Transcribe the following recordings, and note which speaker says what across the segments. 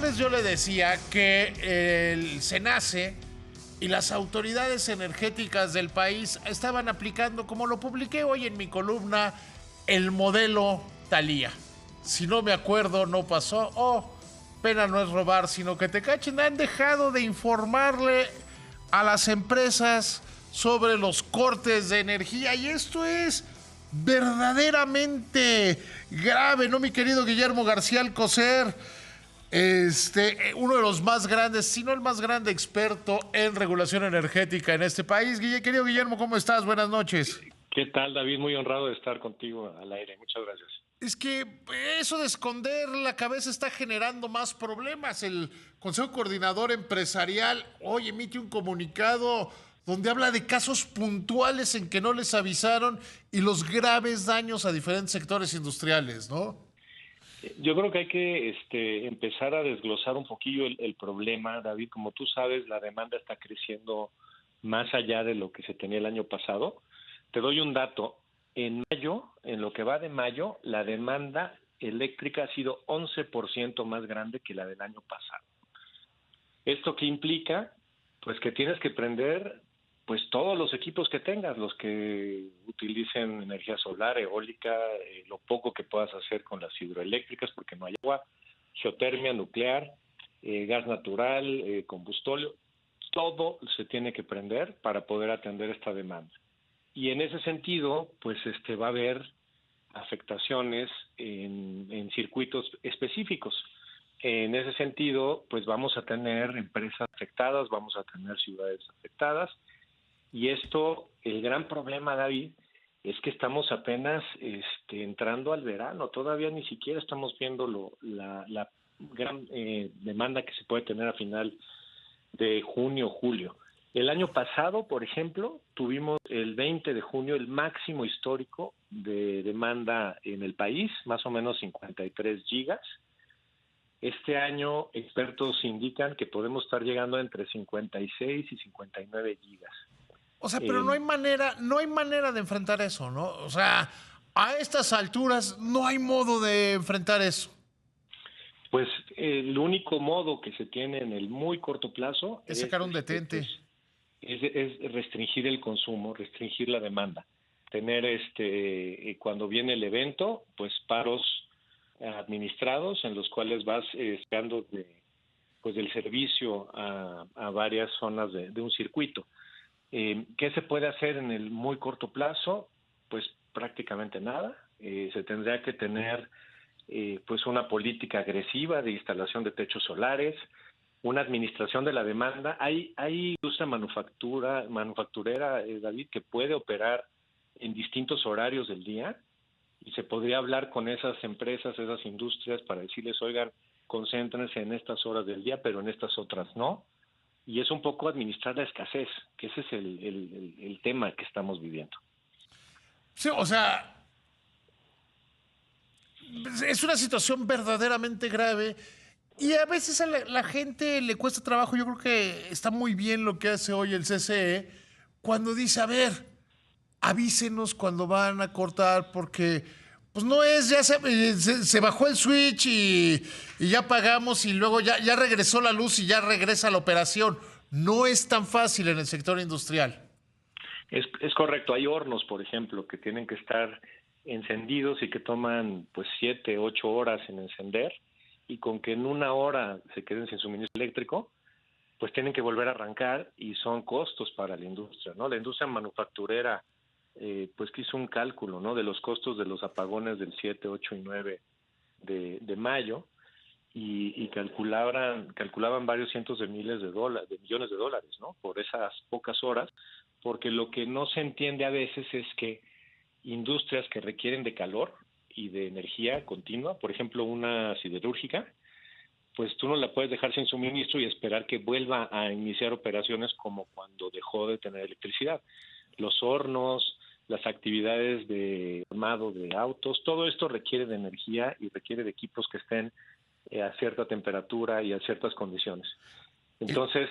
Speaker 1: miércoles yo le decía que el SENACE y las autoridades energéticas del país estaban aplicando, como lo publiqué hoy en mi columna, el modelo Thalía. Si no me acuerdo, no pasó. Oh, pena no es robar, sino que te cachen. Han dejado de informarle a las empresas sobre los cortes de energía y esto es verdaderamente grave, ¿no, mi querido Guillermo García Alcocer? Uno de los más grandes, si no el más grande experto en regulación energética en este país. Querido Guillermo, ¿cómo estás? Buenas noches.
Speaker 2: ¿Qué tal, David? Muy honrado de estar contigo al aire. Muchas gracias.
Speaker 1: Es que eso de esconder la cabeza está generando más problemas. El Consejo Coordinador Empresarial hoy emite un comunicado donde habla de casos puntuales en que no les avisaron y los graves daños a diferentes sectores industriales, ¿no?
Speaker 2: Yo creo que hay que empezar a desglosar un poquillo el problema, David. Como tú sabes, la demanda está creciendo más allá de lo que se tenía el año pasado. Te doy un dato. En mayo, en lo que va de mayo, la demanda eléctrica ha sido 11% más grande que la del año pasado. ¿Esto qué implica? Pues que tienes que prender pues todos los equipos que tengas, los que utilicen energía solar, eólica, lo poco que puedas hacer con las hidroeléctricas porque no hay agua, geotermia, nuclear, gas natural, combustóleo, todo se tiene que prender para poder atender esta demanda. Y en ese sentido, pues va a haber afectaciones en circuitos específicos. En ese sentido, pues vamos a tener empresas afectadas, vamos a tener ciudades afectadas. Y esto, el gran problema, David, es que estamos apenas entrando al verano. Todavía ni siquiera estamos viendo la gran demanda que se puede tener a final de junio, julio. El año pasado, por ejemplo, tuvimos el 20 de junio el máximo histórico de demanda en el país, más o menos 53 gigas. Este año, expertos indican que podemos estar llegando entre 56 y 59 gigas.
Speaker 1: O sea, pero no hay manera de enfrentar eso, ¿no? O sea, a estas alturas no hay modo de enfrentar eso.
Speaker 2: Pues el único modo que se tiene en el muy corto plazo
Speaker 1: es sacar un detente.
Speaker 2: Es restringir el consumo, restringir la demanda. Tener cuando viene el evento, pues paros administrados en los cuales vas dando del servicio a varias zonas de un circuito. ¿Qué se puede hacer en el muy corto plazo? Pues prácticamente nada. Se tendría que tener pues una política agresiva de instalación de techos solares, una administración de la demanda. Hay industria manufacturera, David, que puede operar en distintos horarios del día y se podría hablar con esas empresas, esas industrias para decirles, oigan, concéntrense en estas horas del día, pero en estas otras no. Y es un poco administrar la escasez, que ese es el tema que estamos viviendo.
Speaker 1: Sí, o sea, es una situación verdaderamente grave y a veces a la gente le cuesta trabajo. Yo creo que está muy bien lo que hace hoy el CCE cuando dice, a ver, avísenos cuando van a cortar porque pues no es, ya se bajó el switch y ya pagamos y luego ya regresó la luz y ya regresa la operación. No es tan fácil en el sector industrial.
Speaker 2: Es correcto. Hay hornos, por ejemplo, que tienen que estar encendidos y que toman pues 7, 8 horas en encender y con que en 1 hora se queden sin suministro eléctrico, pues tienen que volver a arrancar y son costos para la industria, ¿no? La industria manufacturera pues que hizo un cálculo, ¿no? De los costos de los apagones del 7, 8 y 9 de mayo y calculaban varios cientos de millones de dólares, ¿no? Por esas pocas horas, porque lo que no se entiende a veces es que industrias que requieren de calor y de energía continua, por ejemplo una siderúrgica, pues tú no la puedes dejar sin suministro y esperar que vuelva a iniciar operaciones como cuando dejó de tener electricidad. Los hornos, las actividades de armado de autos, todo esto requiere de energía y requiere de equipos que estén a cierta temperatura y a ciertas condiciones. Entonces,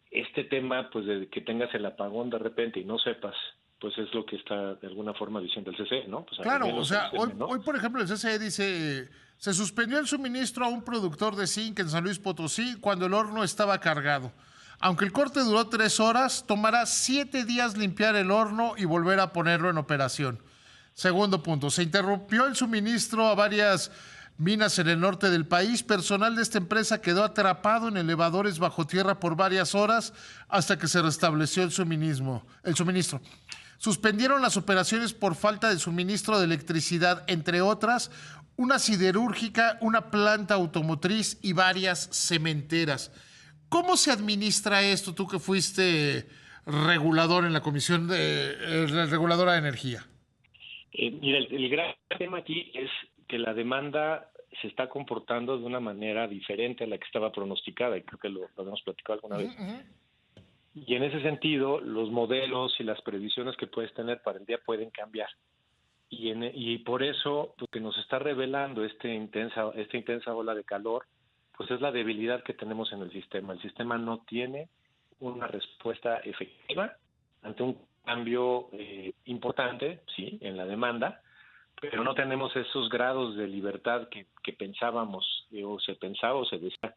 Speaker 2: este tema, pues de que tengas el apagón de repente y no sepas pues es lo que está de alguna forma diciendo el CCE, ¿no? Pues
Speaker 1: claro, o sea, hoy, por ejemplo, el CCE dice, se suspendió el suministro a un productor de zinc en San Luis Potosí cuando el horno estaba cargado. Aunque el corte duró 3 horas, tomará 7 días limpiar el horno y volver a ponerlo en operación. Segundo punto, se interrumpió el suministro a varias minas en el norte del país. Personal de esta empresa quedó atrapado en elevadores bajo tierra por varias horas hasta que se restableció el suministro. Suspendieron las operaciones por falta de suministro de electricidad, entre otras, una siderúrgica, una planta automotriz y varias cementeras. ¿Cómo se administra esto, tú que fuiste regulador en la Comisión Reguladora de Energía?
Speaker 2: Mira, el gran tema aquí es que la demanda se está comportando de una manera diferente a la que estaba pronosticada, y creo que lo habíamos platicado alguna vez. Y en ese sentido, los modelos y las previsiones que puedes tener para el día pueden cambiar. Y por eso, lo que nos está revelando esta intensa ola de calor, pues es la debilidad que tenemos en el sistema. El sistema no tiene una respuesta efectiva ante un cambio importante, sí, en la demanda, pero no tenemos esos grados de libertad que pensábamos, o se pensaba o se decía,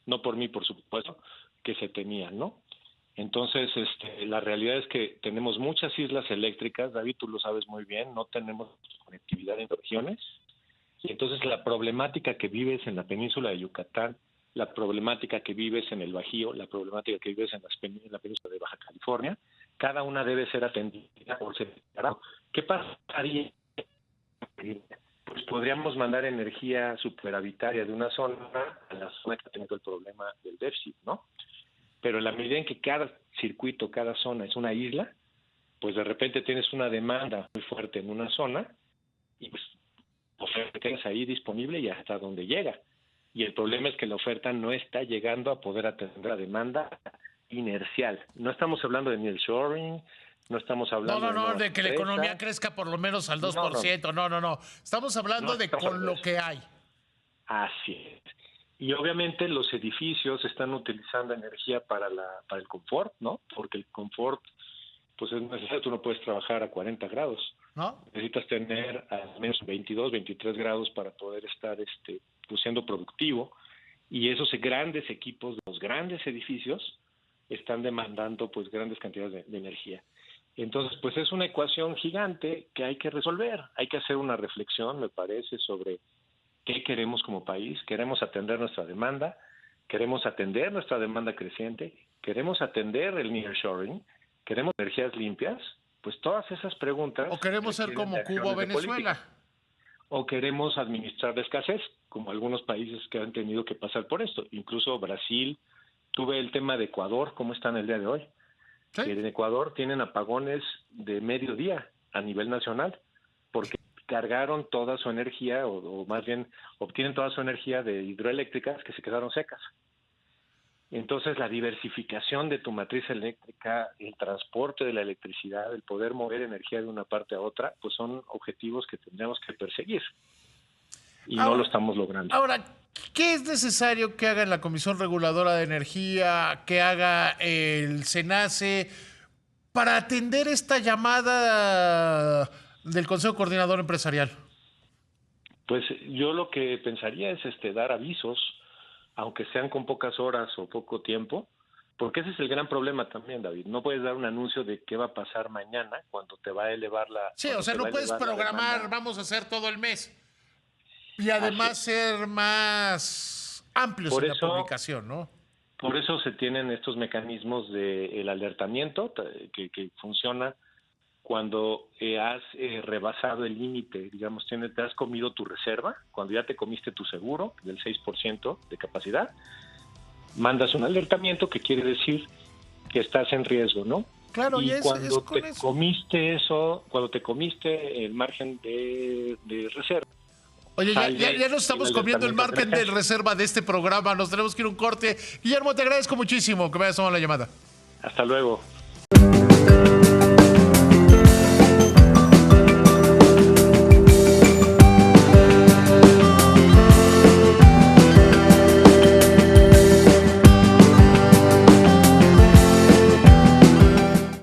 Speaker 2: no por mí, por supuesto, que se tenían, ¿no? Entonces, la realidad es que tenemos muchas islas eléctricas, David, tú lo sabes muy bien, no tenemos conectividad en regiones, y entonces la problemática que vives en la península de Yucatán, la problemática que vives en el Bajío, la problemática que vives en la península de Baja California, cada una debe ser atendida por separado. ¿Qué pasaría? Pues podríamos mandar energía superavitaria de una zona a la zona que ha tenido el problema del déficit, ¿no? Pero en la medida en que cada circuito, cada zona es una isla, pues de repente tienes una demanda muy fuerte en una zona y pues oferta tienes ahí disponible y hasta donde llega. Y el problema es que la oferta no está llegando a poder atender la demanda inercial. No estamos hablando de nearshoring, no estamos hablando
Speaker 1: de que la economía crezca por lo menos al 2%. No. Estamos hablando de con lo que hay.
Speaker 2: Así es. Y obviamente los edificios están utilizando energía para el confort, ¿no? Porque el confort, pues es necesario, tú no puedes trabajar a 40 grados.
Speaker 1: ¿No?
Speaker 2: Necesitas tener al menos 22, 23 grados para poder estar pues siendo productivo. Y esos grandes equipos, los grandes edificios, están demandando pues grandes cantidades de energía. Entonces, pues es una ecuación gigante que hay que resolver. Hay que hacer una reflexión, me parece, sobre qué queremos como país. Queremos atender nuestra demanda, queremos atender nuestra demanda creciente, queremos atender el nearshoring, queremos energías limpias, pues todas esas preguntas.
Speaker 1: O queremos ser como Cuba o Venezuela.
Speaker 2: O queremos administrar la escasez, como algunos países que han tenido que pasar por esto. Incluso Brasil, tuve el tema de Ecuador, ¿cómo están el día de hoy? ¿Sí? En Ecuador tienen apagones de mediodía a nivel nacional, porque cargaron toda su energía, o más bien obtienen toda su energía de hidroeléctricas que se quedaron secas. Entonces la diversificación de tu matriz eléctrica, el transporte de la electricidad, el poder mover energía de una parte a otra, pues son objetivos que tendríamos que perseguir. Y ahora, no lo estamos logrando.
Speaker 1: Ahora, ¿qué es necesario que haga la Comisión Reguladora de Energía, que haga el SENACE para atender esta llamada del Consejo Coordinador Empresarial?
Speaker 2: Pues yo lo que pensaría es dar avisos, aunque sean con pocas horas o poco tiempo, porque ese es el gran problema también, David. No puedes dar un anuncio de qué va a pasar mañana cuando te va a elevar la...
Speaker 1: Sí, o sea, no puedes programar, vamos a hacer todo el mes. Y además ser más amplios en la publicación, ¿no?
Speaker 2: Por eso se tienen estos mecanismos del alertamiento que funciona cuando has rebasado el límite, digamos, te has comido tu reserva, cuando ya te comiste tu seguro del 6% de capacidad, mandas un alertamiento que quiere decir que estás en riesgo, ¿no?
Speaker 1: Claro, y
Speaker 2: cuando te comiste eso, cuando te comiste el margen de reserva.
Speaker 1: Oye, ya nos estamos comiendo el margen de reserva de este programa, nos tenemos que ir a un corte. Guillermo, te agradezco muchísimo que me hayas tomado la llamada.
Speaker 2: Hasta luego.